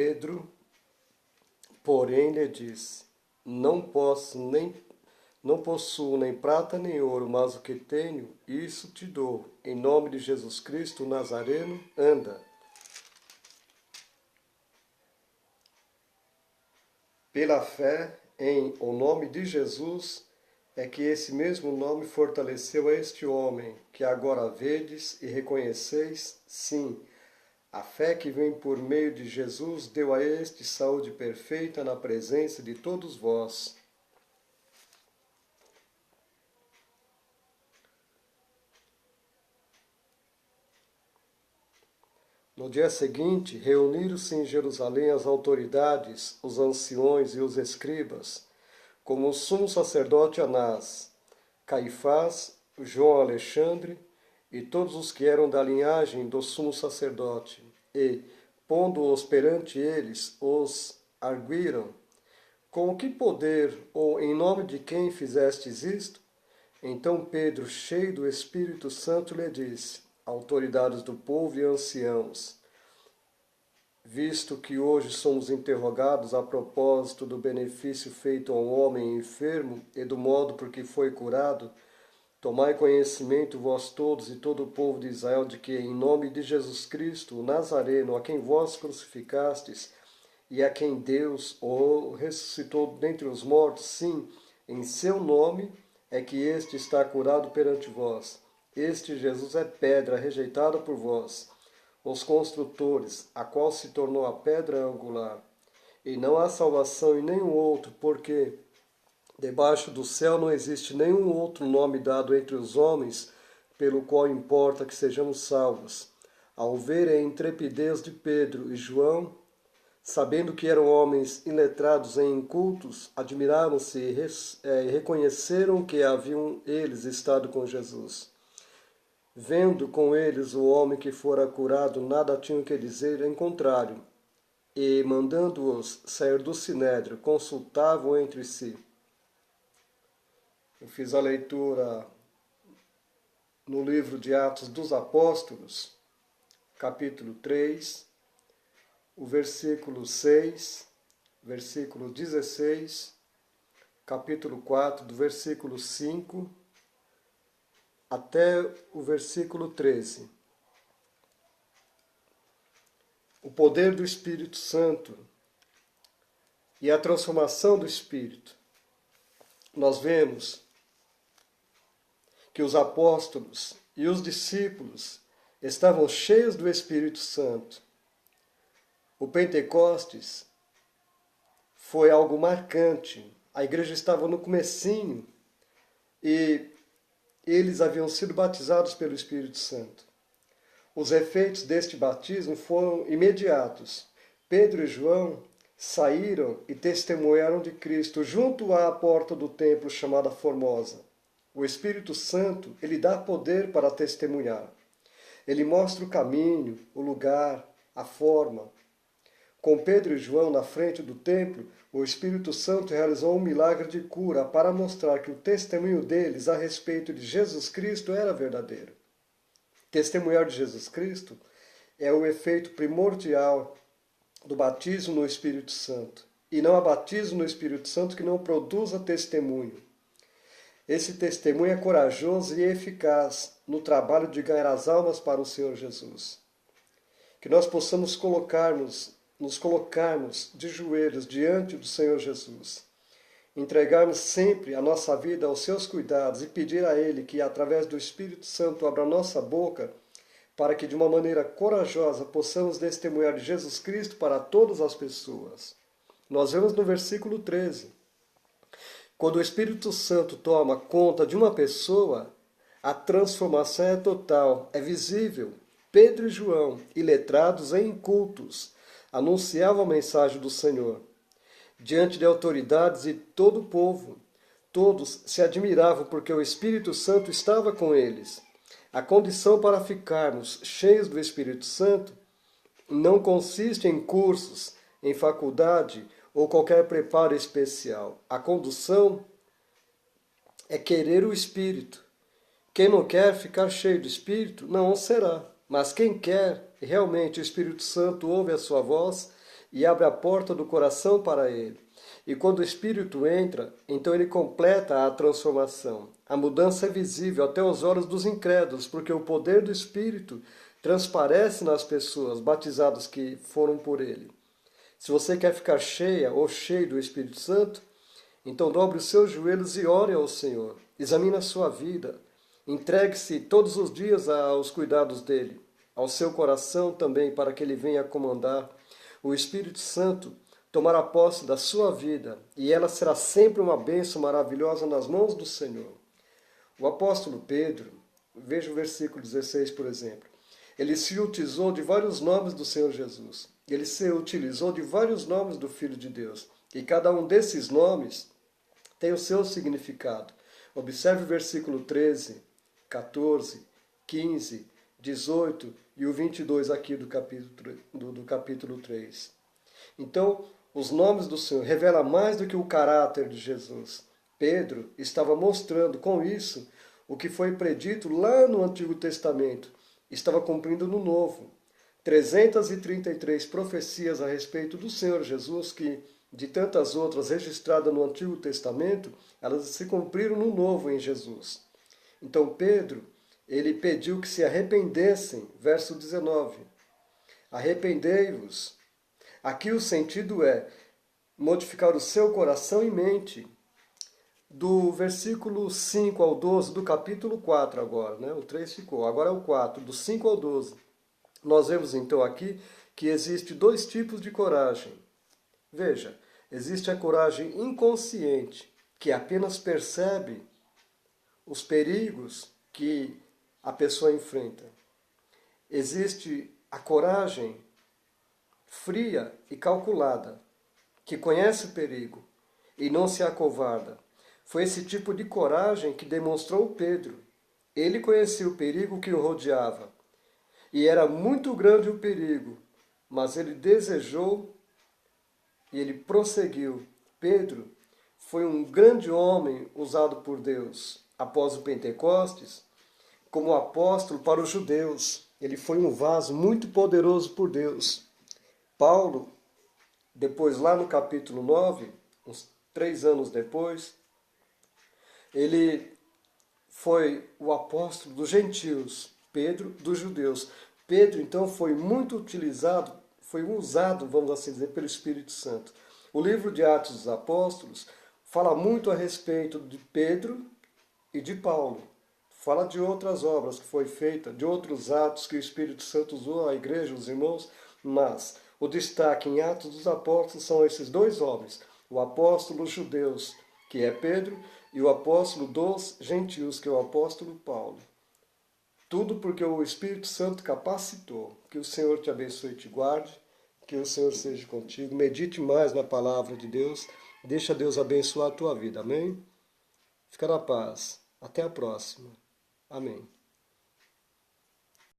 Pedro, porém, lhe disse: não possuo nem prata nem ouro, mas o que tenho, isso te dou. Em nome de Jesus Cristo, o Nazareno, anda. Pela fé em o nome de Jesus, é que esse mesmo nome fortaleceu a este homem, que agora vedes e reconheceis, sim. A fé que vem por meio de Jesus deu a este saúde perfeita na presença de todos vós. No dia seguinte, reuniram-se em Jerusalém as autoridades, os anciões e os escribas, como o sumo sacerdote Anás, Caifás, João Alexandre e todos os que eram da linhagem do sumo sacerdote, e, pondo-os perante eles, os arguíram: com que poder ou em nome de quem fizestes isto? Então Pedro, cheio do Espírito Santo, lhe disse: autoridades do povo e anciãos, visto que hoje somos interrogados a propósito do benefício feito a um homem enfermo e do modo por que foi curado, tomai conhecimento vós todos e todo o povo de Israel de que, em nome de Jesus Cristo, o Nazareno, a quem vós crucificastes, e a quem Deus o ressuscitou dentre os mortos, sim, em seu nome é que este está curado perante vós. Este Jesus é pedra rejeitada por vós, os construtores, a qual se tornou a pedra angular. E não há salvação em nenhum outro, porque debaixo do céu não existe nenhum outro nome dado entre os homens, pelo qual importa que sejamos salvos. Ao verem a intrepidez de Pedro e João, sabendo que eram homens iletrados e incultos, admiraram-se e reconheceram que haviam eles estado com Jesus. Vendo com eles o homem que fora curado, nada tinham que dizer, em contrário, e, mandando-os sair do sinédrio, consultavam entre si. Eu fiz a leitura no livro de Atos dos Apóstolos, capítulo 3, o versículo 6, versículo 16, capítulo 4, do versículo 5 até o versículo 13. O poder do Espírito Santo e a transformação do Espírito. Nós vemos que os apóstolos e os discípulos estavam cheios do Espírito Santo. O Pentecostes foi algo marcante. A igreja estava no comecinho e eles haviam sido batizados pelo Espírito Santo. Os efeitos deste batismo foram imediatos. Pedro e João saíram e testemunharam de Cristo junto à porta do templo chamada Formosa. O Espírito Santo, ele dá poder para testemunhar. Ele mostra o caminho, o lugar, a forma. Com Pedro e João na frente do templo, o Espírito Santo realizou um milagre de cura para mostrar que o testemunho deles a respeito de Jesus Cristo era verdadeiro. Testemunhar de Jesus Cristo é o efeito primordial do batismo no Espírito Santo. E não há batismo no Espírito Santo que não produza testemunho. Esse testemunho é corajoso e eficaz no trabalho de ganhar as almas para o Senhor Jesus. Que nós possamos nos colocarmos de joelhos diante do Senhor Jesus, entregarmos sempre a nossa vida aos seus cuidados e pedir a Ele que, através do Espírito Santo, abra a nossa boca para que, de uma maneira corajosa, possamos testemunhar de Jesus Cristo para todas as pessoas. Nós vemos no versículo 13, quando o Espírito Santo toma conta de uma pessoa, a transformação é total, é visível. Pedro e João, iletrados e incultos, anunciavam a mensagem do Senhor. Diante de autoridades e todo o povo, todos se admiravam porque o Espírito Santo estava com eles. A condição para ficarmos cheios do Espírito Santo não consiste em cursos, em faculdade ou qualquer preparo especial. A condução é querer o Espírito. Quem não quer ficar cheio do Espírito, não o será. Mas quem quer, realmente o Espírito Santo ouve a sua voz e abre a porta do coração para ele. E quando o Espírito entra, então ele completa a transformação. A mudança é visível até os olhos dos incrédulos, porque o poder do Espírito transparece nas pessoas batizadas que foram por ele. Se você quer ficar cheia ou cheio do Espírito Santo, então dobre os seus joelhos e ore ao Senhor. Examine a sua vida. Entregue-se todos os dias aos cuidados dele, ao seu coração também, para que ele venha comandar. O Espírito Santo tomará posse da sua vida e ela será sempre uma bênção maravilhosa nas mãos do Senhor. O apóstolo Pedro, veja o versículo 16, por exemplo. Ele se utilizou de vários nomes do Senhor Jesus. Ele se utilizou de vários nomes do Filho de Deus. E cada um desses nomes tem o seu significado. Observe o versículo 13, 14, 15, 18 e o 22 aqui do capítulo 3. Então, os nomes do Senhor revelam mais do que o caráter de Jesus. Pedro estava mostrando com isso o que foi predito lá no Antigo Testamento. Estava cumprindo no Novo. 333 profecias a respeito do Senhor Jesus, que, de tantas outras registradas no Antigo Testamento, elas se cumpriram no Novo em Jesus. Então Pedro, ele pediu que se arrependessem, verso 19. Arrependei-vos. Aqui o sentido é modificar o seu coração e mente. Do versículo 5 ao 12, do capítulo 4 agora, né? O 3 ficou, agora é o 4, do 5 ao 12. Nós vemos então aqui que existe dois tipos de coragem. Veja, existe a coragem inconsciente, que apenas percebe os perigos que a pessoa enfrenta. Existe a coragem fria e calculada, que conhece o perigo e não se acovarda. Foi esse tipo de coragem que demonstrou Pedro. Ele conhecia o perigo que o rodeava. E era muito grande o perigo, mas ele desejou e ele prosseguiu. Pedro foi um grande homem usado por Deus após o Pentecostes como apóstolo para os judeus. Ele foi um vaso muito poderoso por Deus. Paulo, depois lá no capítulo 9, uns 3 anos depois, ele foi o apóstolo dos gentios, Pedro dos judeus. Pedro, então, foi muito utilizado, foi usado, vamos assim dizer, pelo Espírito Santo. O livro de Atos dos Apóstolos fala muito a respeito de Pedro e de Paulo. Fala de outras obras que foi feita, de outros atos que o Espírito Santo usou a igreja, os irmãos, mas o destaque em Atos dos Apóstolos são esses dois homens, o apóstolo judeus, que é Pedro, e o apóstolo dos gentios, que é o apóstolo Paulo. Tudo porque o Espírito Santo capacitou. Que o Senhor te abençoe e te guarde, que o Senhor seja contigo. Medite mais na palavra de Deus, deixa Deus abençoar a tua vida, amém? Fica na paz. Até a próxima. Amém.